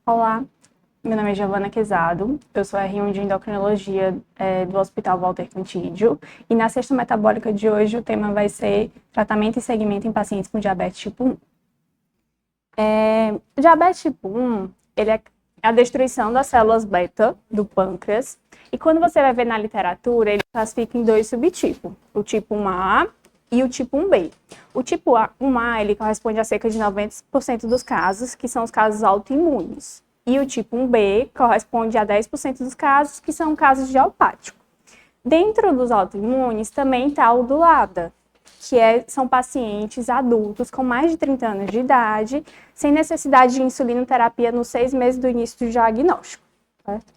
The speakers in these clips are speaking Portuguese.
Olá, meu nome é Giovana Quezado, eu sou R1 de Endocrinologia do Hospital Walter Cantídio e na Sexta Metabólica de hoje o tema vai ser tratamento e segmento em pacientes com diabetes tipo 1. O diabetes tipo 1, ele é a destruição das células beta do pâncreas e quando você vai ver na literatura, ele classifica em dois subtipos, o tipo 1A e o tipo 1B. O tipo 1A, ele corresponde a cerca de 90% dos casos, que são os casos autoimunes. E o tipo 1B corresponde a 10% dos casos, que são casos de alopático. Dentro dos autoimunes também está o do LADA, que são pacientes adultos com mais de 30 anos de idade, sem necessidade de insulinoterapia nos 6 meses do início do diagnóstico. Certo?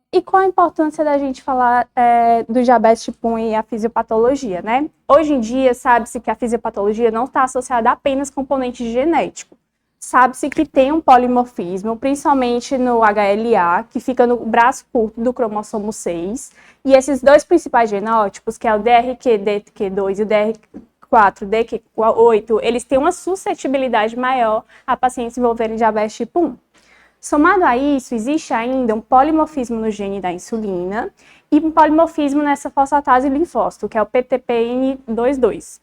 E qual a importância da gente falar do diabetes tipo 1 e a fisiopatologia, né? Hoje em dia, sabe-se que a fisiopatologia não está associada apenas com componente genético. Sabe-se que tem um polimorfismo, principalmente no HLA, que fica no braço curto do cromossomo 6. E esses dois principais genótipos, que é o DRQ-DQ2 e o DRQ4-DQ8, eles têm uma suscetibilidade maior a pacientes envolverem diabetes tipo 1. Somado a isso, existe ainda um polimorfismo no gene da insulina e um polimorfismo nessa fosfatase linfócito, que é o PTPN22.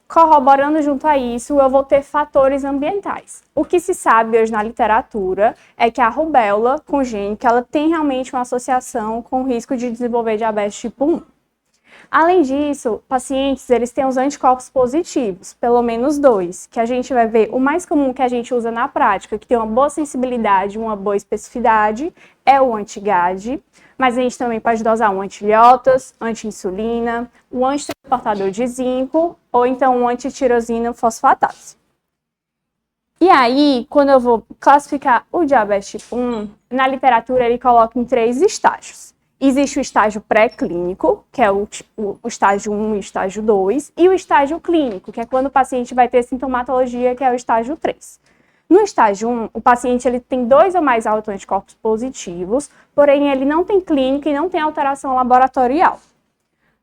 Corroborando junto a isso, eu vou ter fatores ambientais. O que se sabe hoje na literatura é que a rubéola congênita ela tem realmente uma associação com o risco de desenvolver diabetes tipo 1. Além disso, pacientes eles têm os anticorpos positivos, pelo menos 2, que a gente vai ver o mais comum que a gente usa na prática, que tem uma boa sensibilidade, uma boa especificidade, é o anti-GAD, mas a gente também pode dosar um anti-ilhotas, anti-insulina, um antitransportador de zinco ou então um antitirosina fosfatase. E aí, quando eu vou classificar o diabetes tipo 1, na literatura ele coloca em 3 estágios. Existe o estágio pré-clínico, que é o estágio 1 e o estágio 2, e o estágio clínico, que é quando o paciente vai ter sintomatologia, que é o estágio 3. No estágio 1, o paciente ele tem 2 ou mais autoanticorpos positivos, porém ele não tem clínica e não tem alteração laboratorial.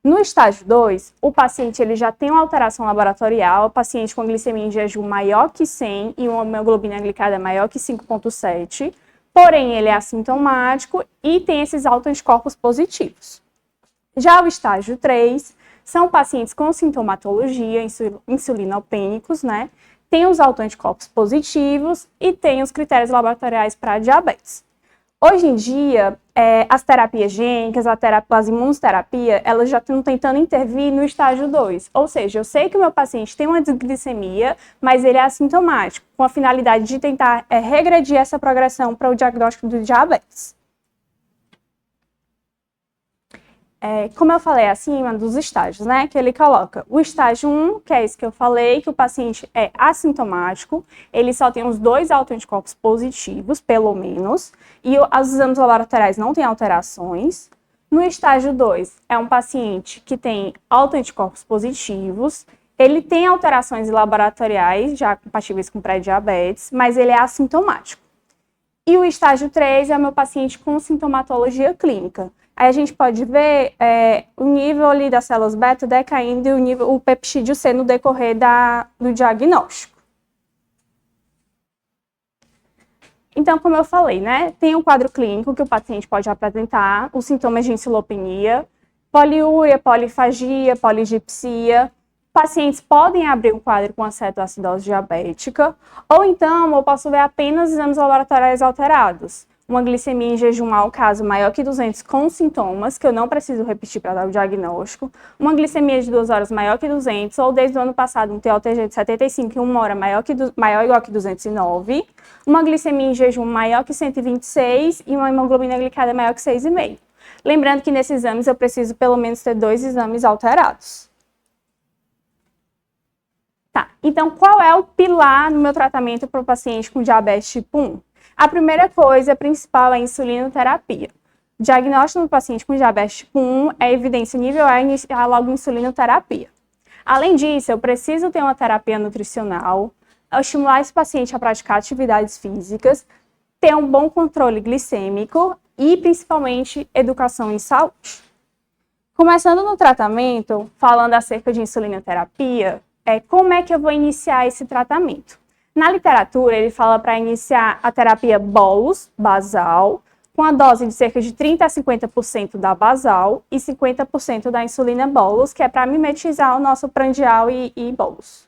No estágio 2, o paciente ele já tem uma alteração laboratorial, o paciente com glicemia em jejum maior que 100 e uma hemoglobina glicada maior que 5,7, porém, ele é assintomático e tem esses autoanticorpos positivos. Já o estágio 3 são pacientes com sintomatologia, insulinopênicos, né? Tem os autoanticorpos positivos e tem os critérios laboratoriais para diabetes. Hoje em dia, as terapias gênicas, as imunoterapia, elas já estão tentando intervir no estágio 2. Ou seja, eu sei que o meu paciente tem uma desglicemia, mas ele é assintomático, com a finalidade de tentar regredir essa progressão para o diagnóstico do diabetes. Como eu falei acima dos estágios, né, que ele coloca o estágio 1, que é isso que eu falei, que o paciente é assintomático, ele só tem os 2 autoanticorpos positivos, pelo menos, e os exames laboratoriais não têm alterações. No estágio 2, é um paciente que tem autoanticorpos positivos, ele tem alterações laboratoriais, já compatíveis com pré-diabetes, mas ele é assintomático. E o estágio 3 é o meu paciente com sintomatologia clínica. Aí a gente pode ver o nível ali das células beta decaindo e o peptídeo C no decorrer do diagnóstico. Então, como eu falei, né, tem um quadro clínico que o paciente pode apresentar, os sintomas de insulopenia, poliúria, polifagia, poligipsia. Pacientes podem abrir um quadro com acetoacidose diabética, ou então eu posso ver apenas exames laboratoriais alterados. Uma glicemia em jejum ao caso maior que 200 com sintomas, que eu não preciso repetir para dar o diagnóstico, uma glicemia de 2 horas maior que 200, ou desde o ano passado um TOTG de 75 em 1 hora maior ou igual que 209, uma glicemia em jejum maior que 126 e uma hemoglobina glicada maior que 6,5. Lembrando que nesses exames eu preciso pelo menos ter 2 exames alterados. Tá, então qual é o pilar no meu tratamento para o paciente com diabetes tipo 1? A primeira coisa principal é a insulinoterapia. O diagnóstico do paciente com diabetes tipo 1 é evidência nível A iniciar logo insulinoterapia. Além disso, eu preciso ter uma terapia nutricional, estimular esse paciente a praticar atividades físicas, ter um bom controle glicêmico e, principalmente, educação em saúde. Começando no tratamento, falando acerca de insulinoterapia, como é que eu vou iniciar esse tratamento? Na literatura, ele fala para iniciar a terapia bolus, basal, com a dose de cerca de 30% a 50% da basal e 50% da insulina bolus, que é para mimetizar o nosso prandial e bolus.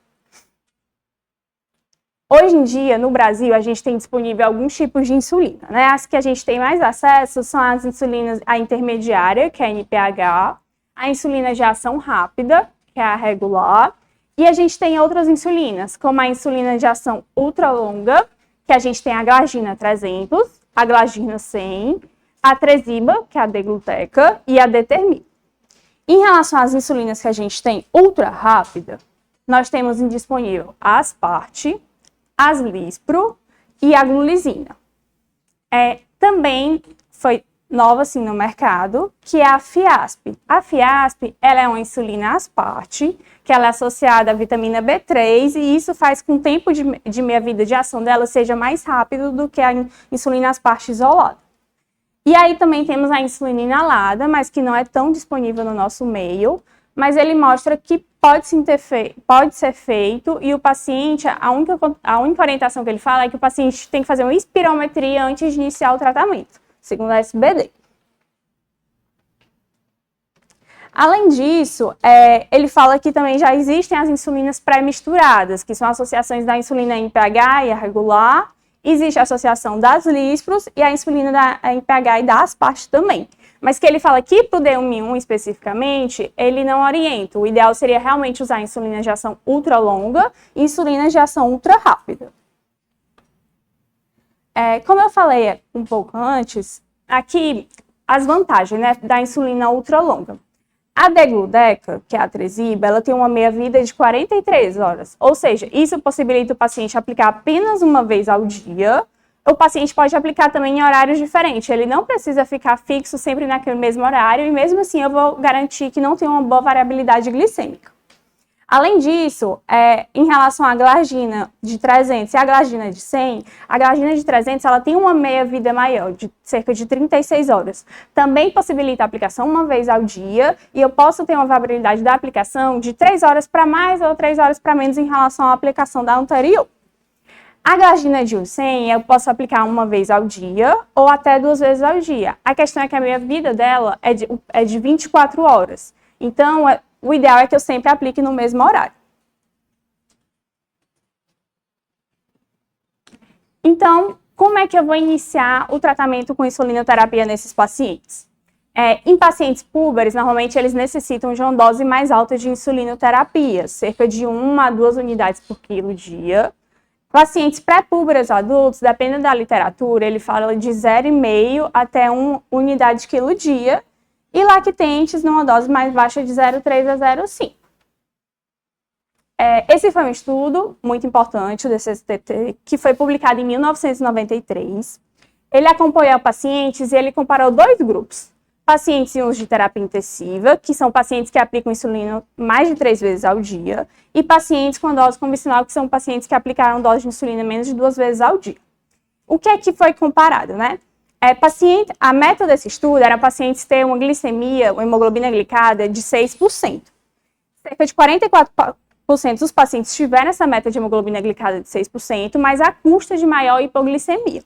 Hoje em dia, no Brasil, a gente tem disponível alguns tipos de insulina, né? As que a gente tem mais acesso são as insulinas, a intermediária, que é a NPH, a insulina de ação rápida, que é a regular, e a gente tem outras insulinas, como a insulina de ação ultralonga, que a gente tem a glargina 300, a glargina 100, a Tresiba, que é a degluteca, e a determina. Em relação às insulinas que a gente tem ultra rápida, nós temos disponível a Asparte, as Lispro e a Glulizina. Também foi nova assim no mercado, que é a Fiasp. A Fiasp, ela é uma insulina Asparte, que ela é associada à vitamina B3 e isso faz com que o tempo de meia-vida de ação dela seja mais rápido do que a insulina Asparte isolada. E aí também temos a insulina inalada, mas que não é tão disponível no nosso meio, mas ele mostra que pode ser feito e o paciente, a única orientação que ele fala é que o paciente tem que fazer uma espirometria antes de iniciar o tratamento, segundo a SBD. Além disso, ele fala que também já existem as insulinas pré-misturadas, que são associações da insulina NPH e a regular. Existe a associação das Lispros e a insulina da NPH e da Asparte também. Mas que ele fala que para o D1 especificamente, ele não orienta. O ideal seria realmente usar insulina de ação ultra longa e insulina de ação ultra rápida. Como eu falei um pouco antes, aqui as vantagens, né, da insulina ultra longa. A degluteca, que é a Tresiba, ela tem uma meia-vida de 43 horas. Ou seja, isso possibilita o paciente aplicar apenas uma vez ao dia. O paciente pode aplicar também em horários diferentes. Ele não precisa ficar fixo sempre naquele mesmo horário e mesmo assim eu vou garantir que não tem uma boa variabilidade glicêmica. Além disso, em relação à glargina de 300 e a glargina de 100, a glargina de 300 ela tem uma meia-vida maior, de cerca de 36 horas. Também possibilita a aplicação uma vez ao dia e eu posso ter uma variabilidade da aplicação de 3 horas para mais ou 3 horas para menos em relação à aplicação da anterior. A glargina de 100 eu posso aplicar uma vez ao dia ou até 2 vezes ao dia. A questão é que a meia-vida dela é de 24 horas. Então, o ideal é que eu sempre aplique no mesmo horário. Então, como é que eu vou iniciar o tratamento com insulinoterapia nesses pacientes? Em pacientes púberes, normalmente eles necessitam de uma dose mais alta de insulinoterapia, cerca de 1 a 2 unidades por quilo dia. Pacientes pré-púberes adultos, dependendo da literatura, ele fala de 0,5 até 1 unidade quilo dia. E lactentes numa dose mais baixa de 0,3 a 0,5. Esse foi um estudo muito importante, o DCSTT, que foi publicado em 1993. Ele acompanhou pacientes e ele comparou 2 grupos. Pacientes em uso de terapia intensiva, que são pacientes que aplicam insulina mais de 3 vezes ao dia, e pacientes com dose convencional, que são pacientes que aplicaram dose de insulina menos de 2 vezes ao dia. O que é que foi comparado, né? A meta desse estudo era pacientes ter uma glicemia, uma hemoglobina glicada de 6%. Cerca de 44% dos pacientes tiveram essa meta de hemoglobina glicada de 6%, mas à custa de maior hipoglicemia.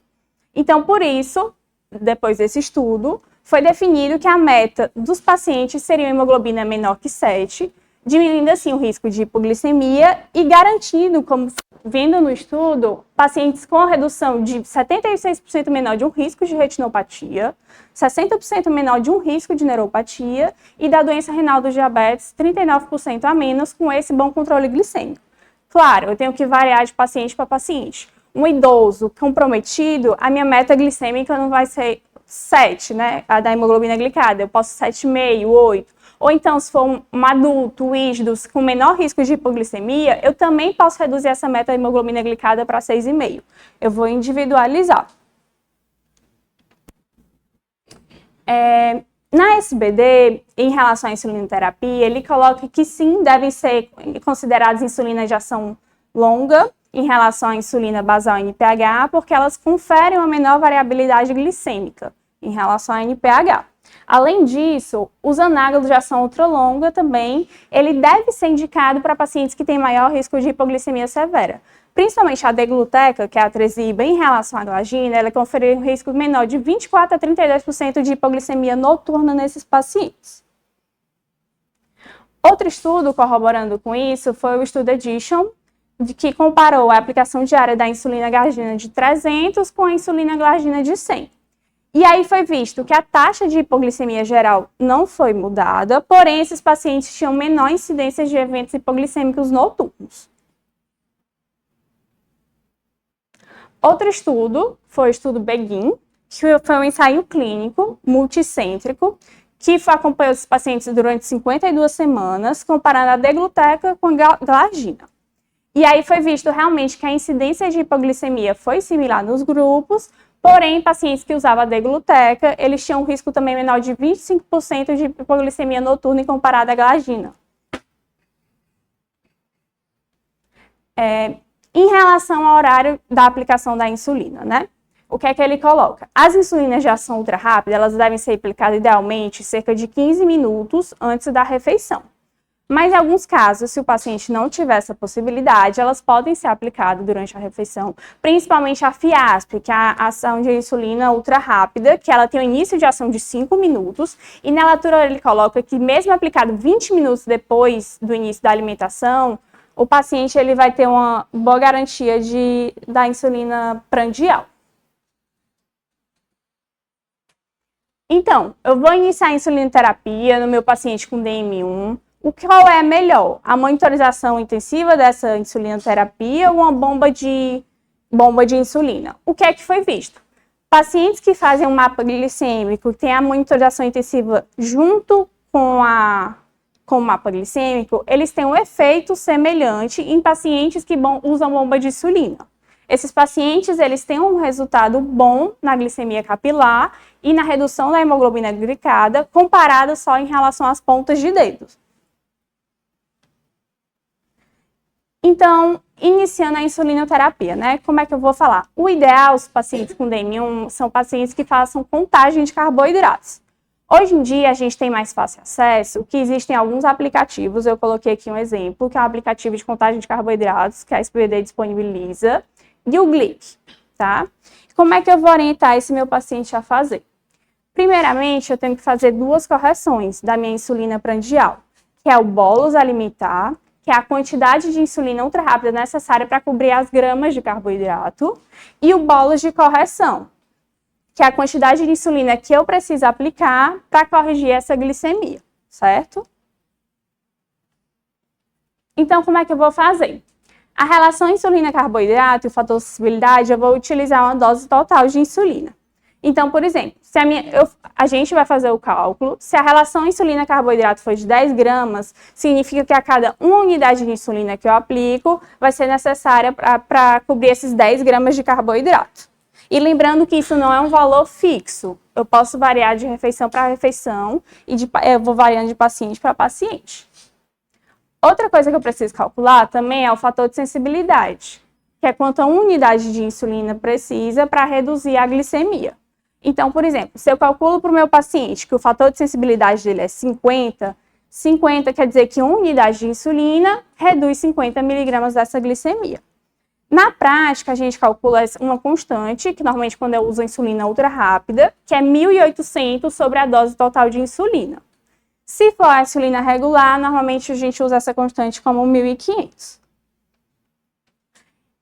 Então, por isso, depois desse estudo, foi definido que a meta dos pacientes seria uma hemoglobina menor que 7, diminuindo assim o risco de hipoglicemia e garantindo, como vendo no estudo, pacientes com redução de 76% menor de um risco de retinopatia, 60% menor de um risco de neuropatia e da doença renal do diabetes, 39% a menos com esse bom controle glicêmico. Claro, eu tenho que variar de paciente para paciente. Um idoso comprometido, a minha meta glicêmica não vai ser 7, né, a da hemoglobina glicada, eu posso 7,5, 8. Ou então, se for um adulto, rígido, com menor risco de hipoglicemia, eu também posso reduzir essa meta hemoglobina glicada para 6,5. Eu vou individualizar. Na SBD, em relação à insulinoterapia, ele coloca que sim, devem ser consideradas insulinas de ação longa em relação à insulina basal NPH, porque elas conferem uma menor variabilidade glicêmica em relação à NPH. Além disso, os análogos de ação ultralonga também, ele deve ser indicado para pacientes que têm maior risco de hipoglicemia severa. Principalmente a degluteca, que é a atreziba, em relação à glagina, ela confere um risco menor de 24 a 32% de hipoglicemia noturna nesses pacientes. Outro estudo corroborando com isso foi o estudo Edition, que comparou a aplicação diária da insulina glargina de 300 com a insulina glargina de 100. E aí foi visto que a taxa de hipoglicemia geral não foi mudada, porém esses pacientes tinham menor incidência de eventos hipoglicêmicos noturnos. Outro estudo foi o estudo BEGIN, que foi um ensaio clínico multicêntrico, que acompanhou os pacientes durante 52 semanas, comparando a degluteca com a glargina. E aí foi visto realmente que a incidência de hipoglicemia foi similar nos grupos, porém, pacientes que usavam a degluteca, eles tinham um risco também menor de 25% de hipoglicemia noturna em comparado à glargina. Em relação ao horário da aplicação da insulina, né? O que é que ele coloca? As insulinas de ação ultra rápida, elas devem ser aplicadas idealmente cerca de 15 minutos antes da refeição. Mas em alguns casos, se o paciente não tiver essa possibilidade, elas podem ser aplicadas durante a refeição, principalmente a FIASP, que é a ação de insulina ultra rápida, que ela tem um início de ação de 5 minutos, e na leitura ele coloca que mesmo aplicado 20 minutos depois do início da alimentação, o paciente ele vai ter uma boa garantia da insulina prandial. Então, eu vou iniciar a insulinoterapia no meu paciente com DM1. Qual é melhor? A monitorização intensiva dessa insulinoterapia ou uma bomba de insulina? O que é que foi visto? Pacientes que fazem um mapa glicêmico, que tem a monitorização intensiva junto com o mapa glicêmico, eles têm um efeito semelhante em pacientes que usam bomba de insulina. Esses pacientes, eles têm um resultado bom na glicemia capilar e na redução da hemoglobina glicada, comparado só em relação às pontas de dedos. Então, iniciando a insulinoterapia, né? Como é que eu vou falar? O ideal, os pacientes com DM1, são pacientes que façam contagem de carboidratos. Hoje em dia, a gente tem mais fácil acesso, que existem alguns aplicativos, eu coloquei aqui um exemplo, que é um aplicativo de contagem de carboidratos, que a SPVD disponibiliza, e o Glic, tá? Como é que eu vou orientar esse meu paciente a fazer? Primeiramente, eu tenho que fazer 2 correções da minha insulina prandial, que é o bolus alimentar, que é a quantidade de insulina ultra rápida necessária para cobrir as gramas de carboidrato, e o bolus de correção, que é a quantidade de insulina que eu preciso aplicar para corrigir essa glicemia, certo? Então, como é que eu vou fazer? A relação insulina-carboidrato e o fator sensibilidade, eu vou utilizar uma dose total de insulina. Então, por exemplo, se a gente vai fazer o cálculo, se a relação insulina-carboidrato for de 10 gramas, significa que a cada 1 unidade de insulina que eu aplico, vai ser necessária para cobrir esses 10 gramas de carboidrato. E lembrando que isso não é um valor fixo, eu posso variar de refeição para refeição e eu vou variando de paciente para paciente. Outra coisa que eu preciso calcular também é o fator de sensibilidade, que é quanto a unidade de insulina precisa para reduzir a glicemia. Então, por exemplo, se eu calculo para o meu paciente que o fator de sensibilidade dele é 50, 50 quer dizer que 1 unidade de insulina reduz 50 miligramas dessa glicemia. Na prática, a gente calcula uma constante, que normalmente quando eu uso a insulina ultra rápida, que é 1.800 sobre a dose total de insulina. Se for a insulina regular, normalmente a gente usa essa constante como 1.500.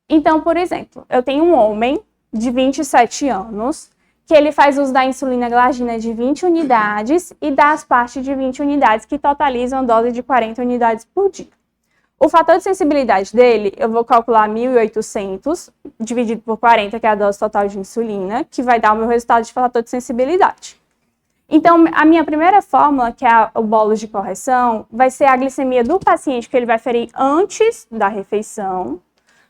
Então, por exemplo, eu tenho um homem de 27 anos, que ele faz uso da insulina glargina de 20 unidades e da asparte de 20 unidades, que totalizam a dose de 40 unidades por dia. O fator de sensibilidade dele, eu vou calcular 1.800 dividido por 40, que é a dose total de insulina, que vai dar o meu resultado de fator de sensibilidade. Então, a minha primeira fórmula, que é o bolus de correção, vai ser a glicemia do paciente que ele vai ferir antes da refeição,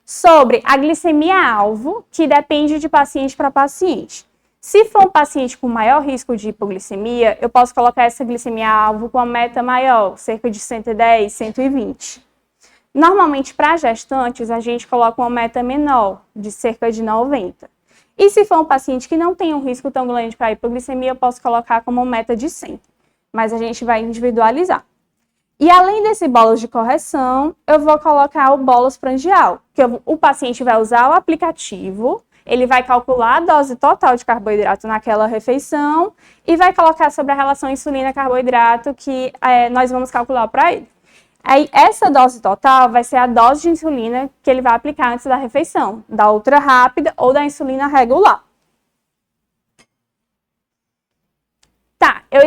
sobre a glicemia-alvo, que depende de paciente para paciente. Se for um paciente com maior risco de hipoglicemia, eu posso colocar essa glicemia-alvo com uma meta maior, cerca de 110, 120. Normalmente, para gestantes, a gente coloca uma meta menor, de cerca de 90. E se for um paciente que não tem um risco tão grande para hipoglicemia, eu posso colocar como meta de 100. Mas a gente vai individualizar. E além desse bolos de correção, eu vou colocar o bolos prandial, que o paciente vai usar o aplicativo, ele vai calcular a dose total de carboidrato naquela refeição e vai colocar sobre a relação insulina-carboidrato que nós vamos calcular para ele. Aí, essa dose total vai ser a dose de insulina que ele vai aplicar antes da refeição, da ultra rápida ou da insulina regular. Tá, eu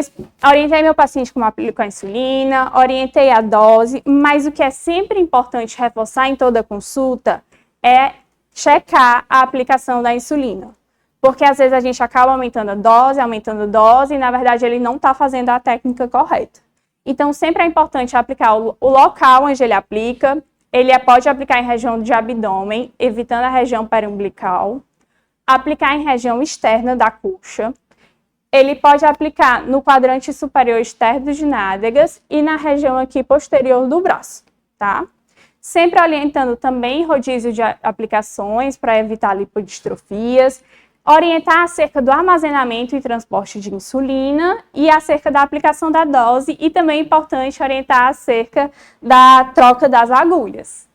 orientei meu paciente como aplicar a insulina, orientei a dose, mas o que é sempre importante reforçar em toda consulta é checar a aplicação da insulina. Porque às vezes a gente acaba aumentando a dose, e na verdade ele não está fazendo a técnica correta. Então, sempre é importante aplicar o local onde ele aplica. Ele pode aplicar em região de abdômen, evitando a região periumbilical. Aplicar em região externa da coxa. Ele pode aplicar no quadrante superior externo de nádegas e na região aqui posterior do braço, tá? Sempre orientando também rodízio de aplicações para evitar lipodistrofias. Orientar acerca do armazenamento e transporte de insulina e acerca da aplicação da dose e também é importante orientar acerca da troca das agulhas.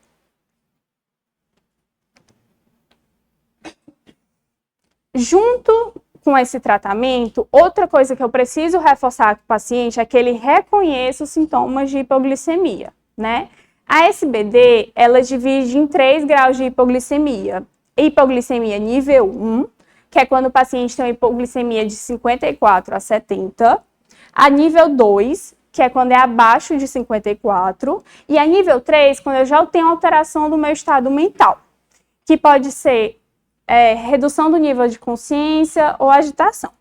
Junto com esse tratamento, outra coisa que eu preciso reforçar com o paciente é que ele reconheça os sintomas de hipoglicemia, né? A SBD, ela divide em 3 graus de hipoglicemia. Hipoglicemia nível 1, que é quando o paciente tem uma hipoglicemia de 54 a 70, a nível 2, que é quando é abaixo de 54, e a nível 3, quando eu já tenho alteração do meu estado mental, que pode ser redução do nível de consciência ou agitação.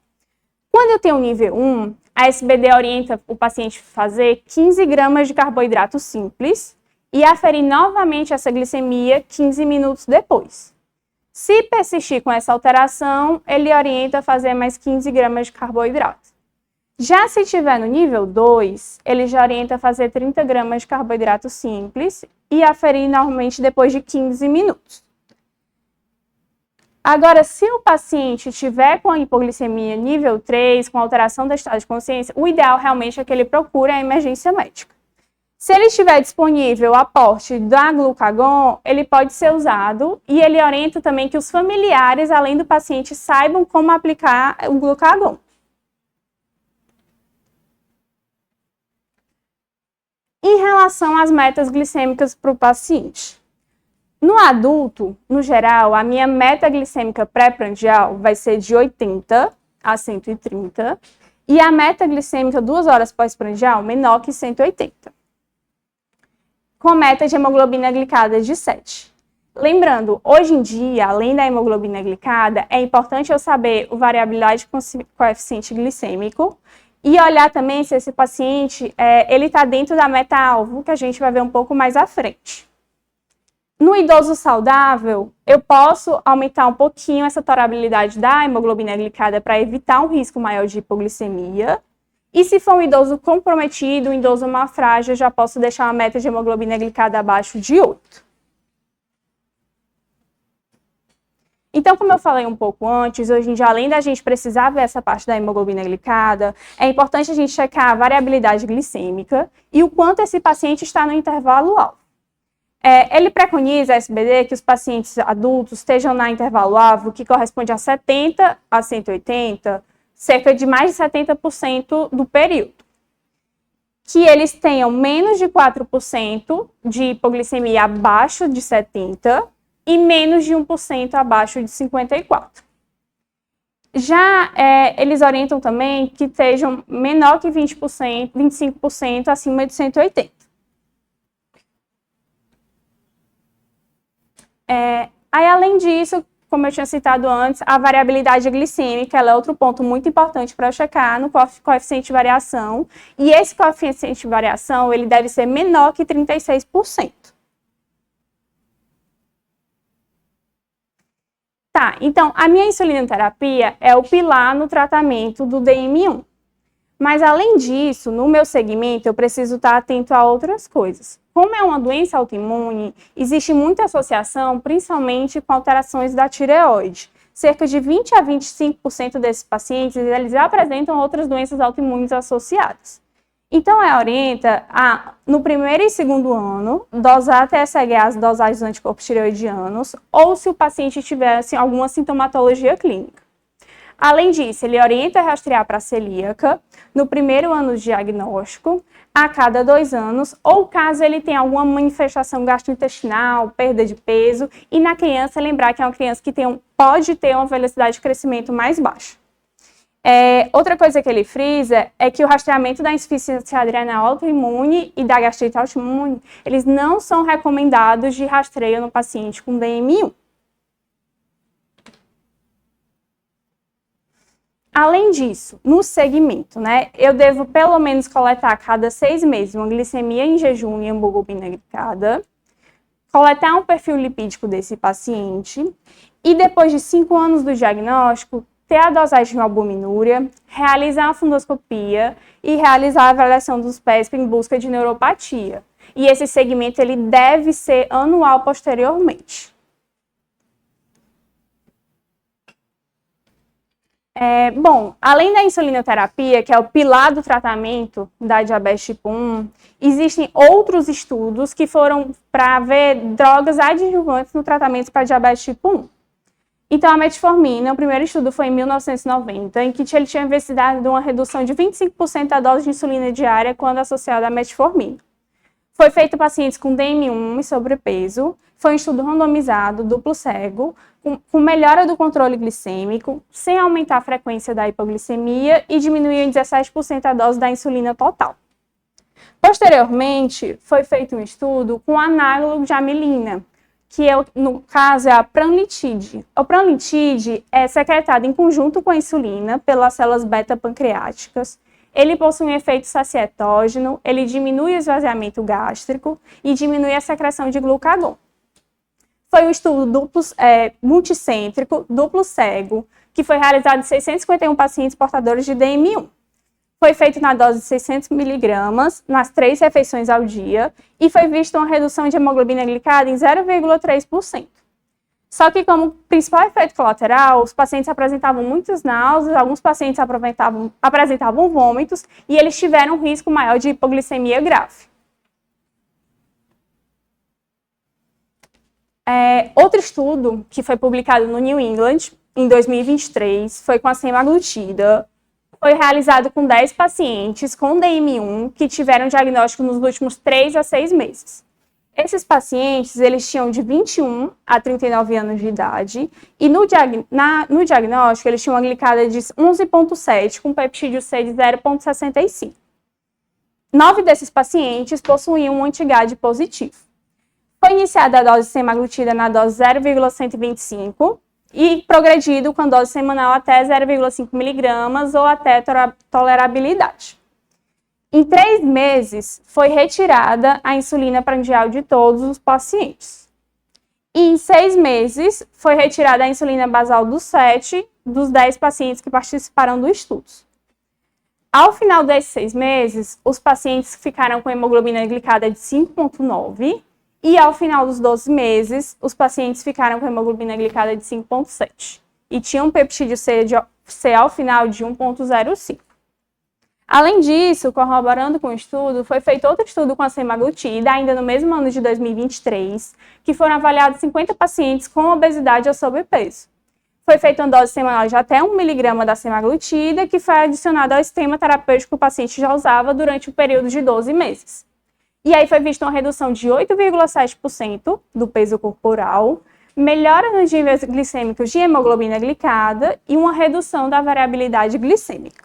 Quando eu tenho nível 1, a SBD orienta o paciente a fazer 15 gramas de carboidrato simples e aferir novamente essa glicemia 15 minutos depois. Se persistir com essa alteração, ele orienta a fazer mais 15 gramas de carboidrato. Já se estiver no nível 2, ele já orienta a fazer 30 gramas de carboidrato simples e aferir normalmente depois de 15 minutos. Agora, se o paciente estiver com a hipoglicemia nível 3, com alteração do estado de consciência, o ideal realmente é que ele procure a emergência médica. Se ele estiver disponível o aporte da glucagon, ele pode ser usado e ele orienta também que os familiares, além do paciente, saibam como aplicar o glucagon. Em relação às metas glicêmicas para o paciente. No adulto, no geral, a minha meta glicêmica pré-prandial vai ser de 80 a 130 e a meta glicêmica 2 horas pós-prandial menor que 180. Com meta de hemoglobina glicada de 7. Lembrando, hoje em dia, além da hemoglobina glicada, é importante eu saber a variabilidade de coeficiente glicêmico e olhar também se esse paciente ele está dentro da meta-alvo, que a gente vai ver um pouco mais à frente. No idoso saudável, eu posso aumentar um pouquinho essa tolerabilidade da hemoglobina glicada para evitar um risco maior de hipoglicemia. E se for um idoso comprometido, um idoso mal frágil, eu já posso deixar uma meta de hemoglobina glicada abaixo de 8. Então, como eu falei um pouco antes, hoje em dia, além da gente precisar ver essa parte da hemoglobina glicada, é importante a gente checar a variabilidade glicêmica e o quanto esse paciente está no intervalo alvo. Ele preconiza, a SBD, que os pacientes adultos estejam no intervalo alvo, que corresponde a 70 a 180, cerca de mais de 70% do período. Que eles tenham menos de 4% de hipoglicemia abaixo de 70 e menos de 1% abaixo de 54. Já eles orientam também que estejam menor que 20%, 25% acima de 180. Aí, além disso, como eu tinha citado antes, a variabilidade glicêmica ela é outro ponto muito importante para checar no coeficiente de variação. E esse coeficiente de variação ele deve ser menor que 36%. Tá, então a minha insulinoterapia é o pilar no tratamento do DM1. Mas, além disso, no meu segmento, eu preciso estar atento a outras coisas. Como é uma doença autoimune, existe muita associação, principalmente com alterações da tireoide. Cerca de 20 a 25% desses pacientes, eles apresentam outras doenças autoimunes associadas. Então, orienta a, no primeiro e segundo ano, dosar TSH as dosagens dos anticorpos tireoidianos, ou se o paciente tiver assim, alguma sintomatologia clínica. Além disso, ele orienta a rastrear para a celíaca no primeiro ano de diagnóstico, a cada 2 anos, ou caso ele tenha alguma manifestação gastrointestinal, perda de peso, e na criança lembrar que é uma criança que pode ter uma velocidade de crescimento mais baixa. Outra coisa que ele frisa é que o rastreamento da insuficiência adrenal autoimune e da gastrite autoimune, eles não são recomendados de rastreio no paciente com DMI-1. Além disso, no segmento, eu devo pelo menos coletar a cada 6 meses uma glicemia em jejum e hemoglobina glicada, coletar um perfil lipídico desse paciente e depois de 5 anos do diagnóstico, ter a dosagem de albuminúria, realizar a fundoscopia e realizar a avaliação dos PESP em busca de neuropatia. E esse segmento ele deve ser anual posteriormente. Bom, além da insulinoterapia, que é o pilar do tratamento da diabetes tipo 1, existem outros estudos que foram para ver drogas adjuvantes no tratamento para diabetes tipo 1. Então, a metformina, o primeiro estudo foi em 1990, em que ele tinha investigado uma redução de 25% da dose de insulina diária quando associada à metformina. Foi feito em pacientes com DMI-1 e sobrepeso, foi um estudo randomizado, duplo cego, com melhora do controle glicêmico, sem aumentar a frequência da hipoglicemia e diminuir em 17% a dose da insulina total. Posteriormente, foi feito um estudo com análogo de amilina, que no caso é a pranlitide. O pranlitide é secretado em conjunto com a insulina pelas células beta-pancreáticas. Ele possui um efeito sacietógeno, ele diminui o esvaziamento gástrico e diminui a secreção de glucagon. Foi um estudo multicêntrico, duplo cego, que foi realizado em 651 pacientes portadores de DMI-1. Foi feito na dose de 600 mg, nas 3 refeições ao dia, e foi vista uma redução de hemoglobina glicada em 0,3%. Só que, como principal efeito colateral, os pacientes apresentavam muitas náuseas, alguns pacientes apresentavam vômitos, e eles tiveram um risco maior de hipoglicemia grave. Outro estudo, que foi publicado no New England, em 2023, foi com a semaglutida. Foi realizado com 10 pacientes com DMI-1 que tiveram diagnóstico nos últimos 3 a 6 meses. Esses pacientes, eles tinham de 21 a 39 anos de idade e no diagnóstico eles tinham uma glicada de 11,7 com peptídeo C de 0,65. 9 desses pacientes possuíam um anti-GAD positivo. Foi iniciada a dose de semaglutida na dose 0,125 e progredido com a dose semanal até 0,5 mg ou até tolerabilidade. Em 3 meses, foi retirada a insulina prandial de todos os pacientes. E em 6 meses, foi retirada a insulina basal dos 7 dos 10 pacientes que participaram do estudo. Ao final desses 6 meses, os pacientes ficaram com hemoglobina glicada de 5,9 e ao final dos 12 meses, os pacientes ficaram com hemoglobina glicada de 5,7 e tinham um peptídeo C ao final de 1,05. Além disso, corroborando com o estudo, foi feito outro estudo com a semaglutida, ainda no mesmo ano de 2023, que foram avaliados 50 pacientes com obesidade ou sobrepeso. Foi feita uma dose semanal de até 1 mg da semaglutida, que foi adicionada ao esquema terapêutico que o paciente já usava durante o período de 12 meses. E aí foi vista uma redução de 8,7% do peso corporal, melhora nos níveis glicêmicos de hemoglobina glicada e uma redução da variabilidade glicêmica.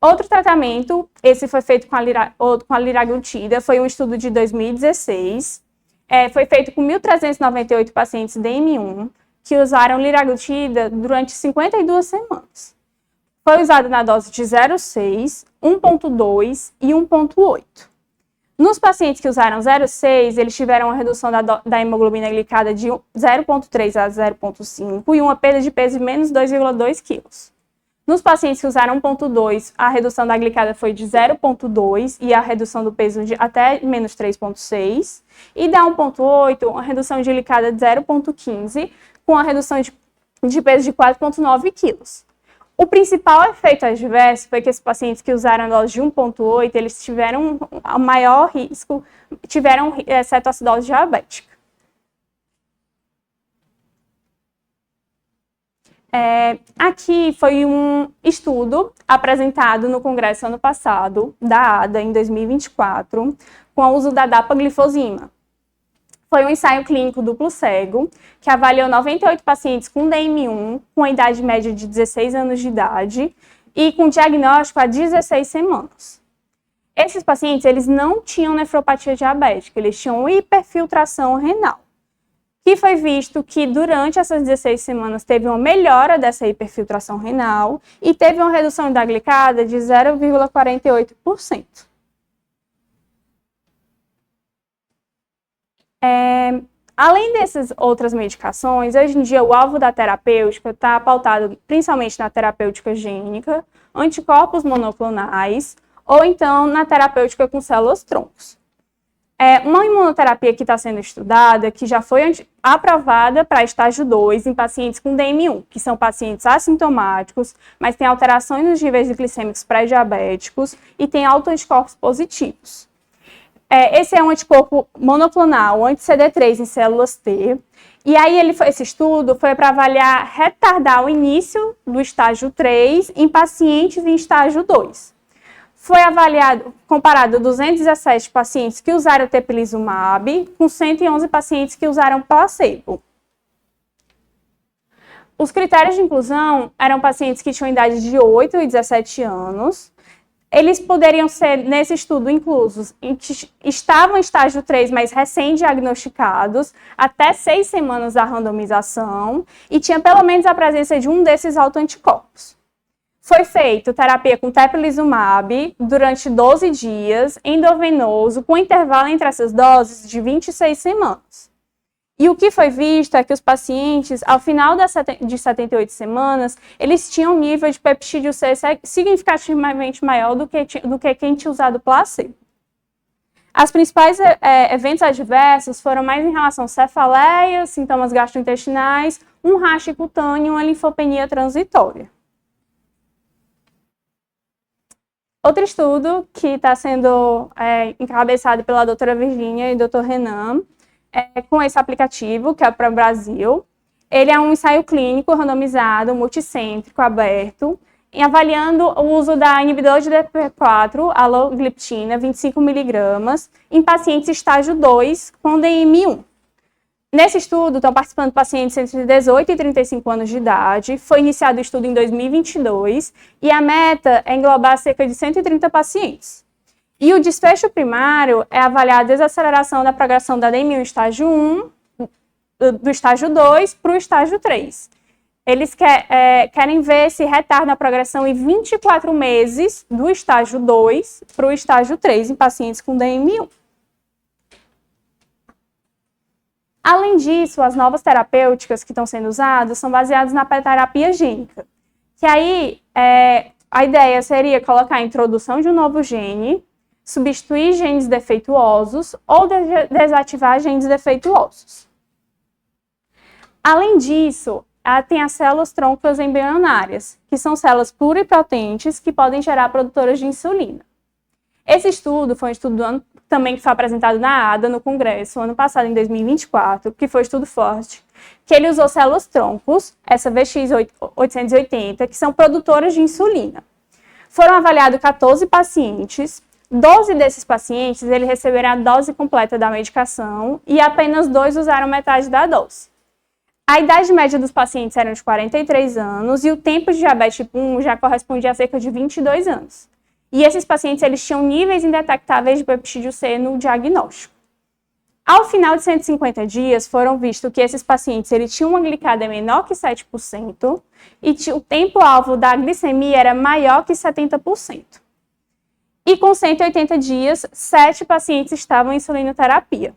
Outro tratamento, esse foi feito com a liraglutida, foi um estudo de 2016. Foi feito com 1.398 pacientes DMI-1 que usaram liraglutida durante 52 semanas. Foi usado na dose de 0,6, 1,2 e 1,8. Nos pacientes que usaram 0,6, eles tiveram uma redução da hemoglobina glicada de 0,3 a 0,5 e uma perda de peso de menos 2,2 kg. Nos pacientes que usaram 1,2, a redução da glicada foi de 0,2 e a redução do peso de até menos 3,6. E da 1,8, uma redução de glicada de 0,15 com a redução de peso de 4,9 kg. O principal efeito adverso foi que esses pacientes que usaram a dose de 1,8, eles tiveram um maior risco, tiveram cetoacidose diabética. Aqui foi um estudo apresentado no Congresso ano passado, da ADA, em 2024, com o uso da dapaglifosina. Foi um ensaio clínico duplo cego, que avaliou 98 pacientes com DM1, com a idade média de 16 anos de idade, e com diagnóstico há 16 semanas. Esses pacientes, eles não tinham nefropatia diabética, eles tinham hiperfiltração renal. Que foi visto que durante essas 16 semanas teve uma melhora dessa hiperfiltração renal e teve uma redução da glicada de 0,48%. Além dessas outras medicações, hoje em dia o alvo da terapêutica está pautado principalmente na terapêutica gênica, anticorpos monoclonais ou então na terapêutica com células-troncos. Uma imunoterapia que está sendo estudada, que já foi aprovada para estágio 2 em pacientes com DM1, que são pacientes assintomáticos, mas têm alterações nos níveis glicêmicos pré-diabéticos e têm autoanticorpos positivos. Esse é um anticorpo monoclonal, anti-CD3 em células T, e aí esse estudo foi para avaliar, retardar o início do estágio 3 em pacientes em estágio 2. Foi comparado 217 pacientes que usaram teplizumab com 111 pacientes que usaram placebo. Os critérios de inclusão eram pacientes que tinham idade de 8 e 17 anos. Eles poderiam ser, nesse estudo, inclusos em que estavam em estágio 3, mas recém-diagnosticados, até 6 semanas da randomização, e tinha pelo menos a presença de um desses autoanticorpos. Foi feita terapia com teplizumab durante 12 dias, endovenoso, com intervalo entre essas doses de 26 semanas. E o que foi visto é que os pacientes, ao final de 78 semanas, eles tinham um nível de peptídeo C significativamente maior do que quem tinha usado placebo. As principais eventos adversos foram mais em relação a cefaleia, sintomas gastrointestinais, um racho cutâneo e uma linfopenia transitória. Outro estudo que está sendo encabeçado pela doutora Virginia e doutor Renan, com esse aplicativo, que é para o Brasil. Ele é um ensaio clínico randomizado, multicêntrico, aberto, avaliando o uso da inibidor de DP4, alogliptina, 25 mg, em pacientes estágio 2 com DM1. Nesse estudo, estão participando pacientes entre 18 e 35 anos de idade. Foi iniciado o estudo em 2022 e a meta é englobar cerca de 130 pacientes. E o desfecho primário é avaliar a desaceleração da progressão da DM1 estágio 1, do estágio 2 para o estágio 3. Eles querem ver esse retardo na progressão em 24 meses do estágio 2 para o estágio 3 em pacientes com DM1. Além disso, as novas terapêuticas que estão sendo usadas são baseadas na terapia gênica. Que aí, a ideia seria colocar a introdução de um novo gene, substituir genes defeituosos ou desativar genes defeituosos. Além disso, tem as células troncas embrionárias, que são células pluripotentes que podem gerar produtoras de insulina. Esse estudo foi um estudo também que foi apresentado na ADA, no Congresso, ano passado, em 2024, que foi um estudo forte, que ele usou células troncos, essa VX880, que são produtoras de insulina. Foram avaliados 14 pacientes, 12 desses pacientes eles receberam a dose completa da medicação e apenas 2 usaram metade da dose. A idade média dos pacientes era de 43 anos e o tempo de diabetes tipo 1 já correspondia a cerca de 22 anos. E esses pacientes eles tinham níveis indetectáveis de peptídeo C no diagnóstico. Ao final de 150 dias, foram vistos que esses pacientes eles tinham uma glicada menor que 7% e o tempo-alvo da glicemia era maior que 70%. E com 180 dias, 7 pacientes estavam em insulinoterapia.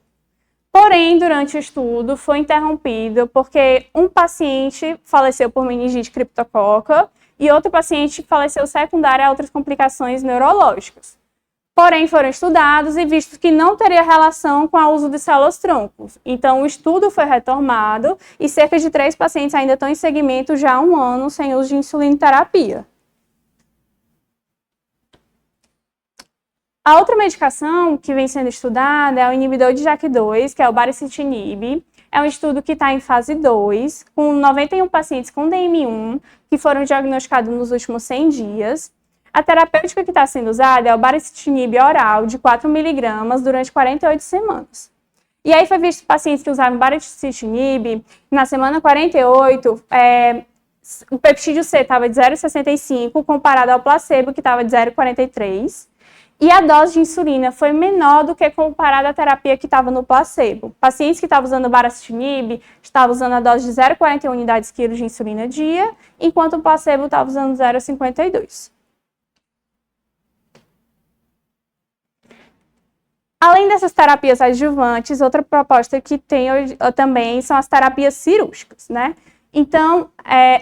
Porém, durante o estudo, foi interrompido porque um paciente faleceu por meningite criptococa e outro paciente faleceu secundária a outras complicações neurológicas. porém foram estudados e vistos que não teria relação com o uso de células-troncos. Então, o estudo foi retomado e cerca de 3 pacientes ainda estão em seguimento já há 1 ano sem uso de insulinoterapia. A outra medicação que vem sendo estudada é o inibidor de JAK2, que é o baricitinib. É um estudo que está em fase 2, com 91 pacientes com DM1, que foram diagnosticados nos últimos 100 dias. A terapêutica que está sendo usada é o baricitinib oral, de 4 mg, durante 48 semanas. E aí foi visto pacientes que usavam baricitinib, na semana 48, o peptídeo C estava de 0,65, comparado ao placebo, que estava de 0,43. E a dose de insulina foi menor do que comparada à terapia que estava no placebo. Pacientes que estavam usando baricitinib estavam usando a dose de 0,41 unidades quilo de insulina dia, enquanto o placebo estava usando 0,52. Além dessas terapias adjuvantes, outra proposta que tem hoje, também são as terapias cirúrgicas, né? Então,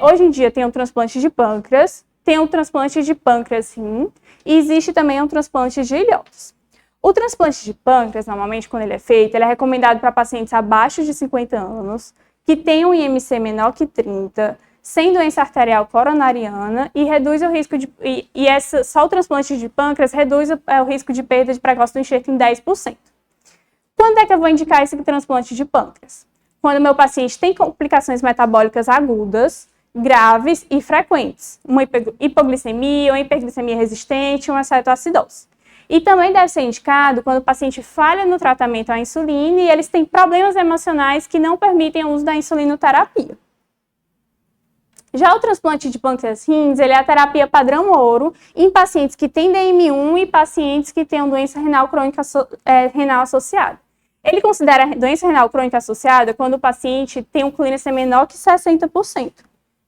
hoje em dia tem o transplante de pâncreas, tem o transplante de pâncreas rim, e existe também um transplante de ilhotas. O transplante de pâncreas, normalmente, quando ele é feito, ele é recomendado para pacientes abaixo de 50 anos, que tenham um IMC menor que 30, sem doença arterial coronariana, e reduz o risco de... só o transplante de pâncreas reduz o risco de perda de precoce do enxerto em 10%. Quando é que eu vou indicar esse transplante de pâncreas? Quando o meu paciente tem complicações metabólicas agudas, graves e frequentes, uma hipoglicemia, uma hiperglicemia resistente, uma cetoacidose. E também deve ser indicado quando o paciente falha no tratamento à insulina e eles têm problemas emocionais que não permitem o uso da insulinoterapia. Já o transplante de pâncreas rins, ele é a terapia padrão ouro em pacientes que têm DM1 e pacientes que têm doença renal crônica renal associada. Ele considera a doença renal crônica associada quando o paciente tem um clearance menor que 60%.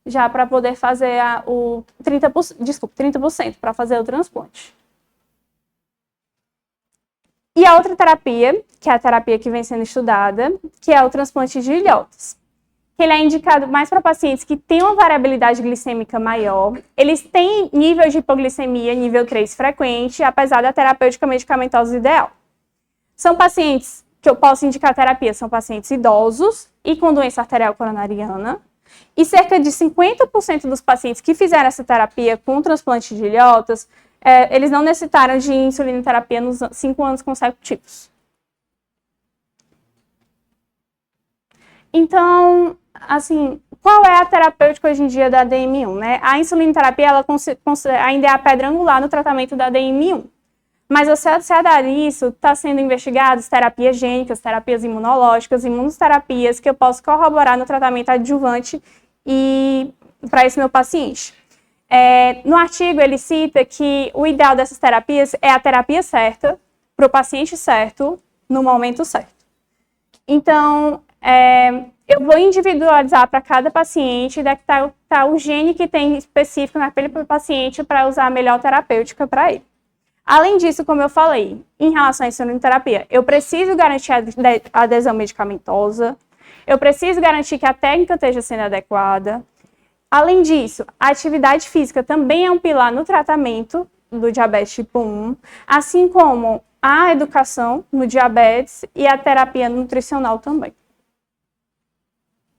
Já para poder fazer o 30% para fazer o transplante. E a outra terapia, que é a terapia que vem sendo estudada, que é o transplante de ilhotas. Ele é indicado mais para pacientes que têm uma variabilidade glicêmica maior, eles têm nível de hipoglicemia nível 3 frequente, apesar da terapêutica medicamentosa ideal. São pacientes que eu posso indicar terapia, são pacientes idosos e com doença arterial coronariana, e cerca de 50% dos pacientes que fizeram essa terapia com transplante de ilhotas, eles não necessitaram de insulinoterapia nos 5 anos consecutivos. Então, assim, qual é a terapêutica hoje em dia da DM1, né? A insulinoterapia ela ainda é a pedra angular no tratamento da DM1. Mas associado a isso, está sendo investigadas terapias gênicas, terapias imunológicas, imunoterapias que eu posso corroborar no tratamento adjuvante e para esse meu paciente. No artigo, ele cita que o ideal dessas terapias é a terapia certa, para o paciente certo, no momento certo. Então, eu vou individualizar para cada paciente, detectar o gene que tem específico naquele paciente para usar a melhor terapêutica para ele. Além disso, como eu falei, em relação à insulinoterapia, eu preciso garantir a adesão medicamentosa, eu preciso garantir que a técnica esteja sendo adequada. Além disso, a atividade física também é um pilar no tratamento do diabetes tipo 1, assim como a educação no diabetes e a terapia nutricional também.